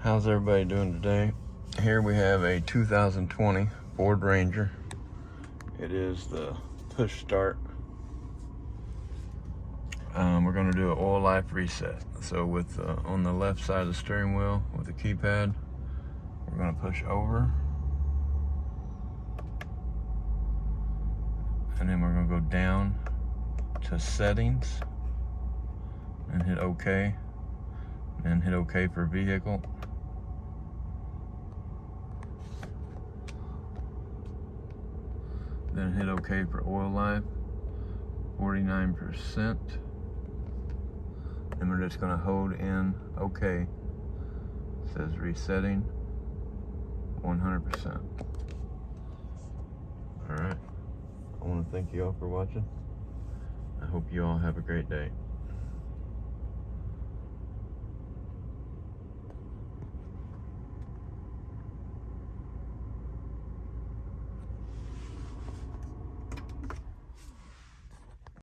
How's everybody doing today? Here we have a 2020 Ford Ranger. It is the push start. We're going to do an oil life reset. So with on the left side of the steering wheel with the keypad, we're going to push over. And then we're going to go down to settings and hit OK. And hit OK for vehicle. Then hit OK for oil life, 49%. And we're just gonna hold in OK. It says resetting, 100%. All right, I wanna thank you all for watching. I hope you all have a great day.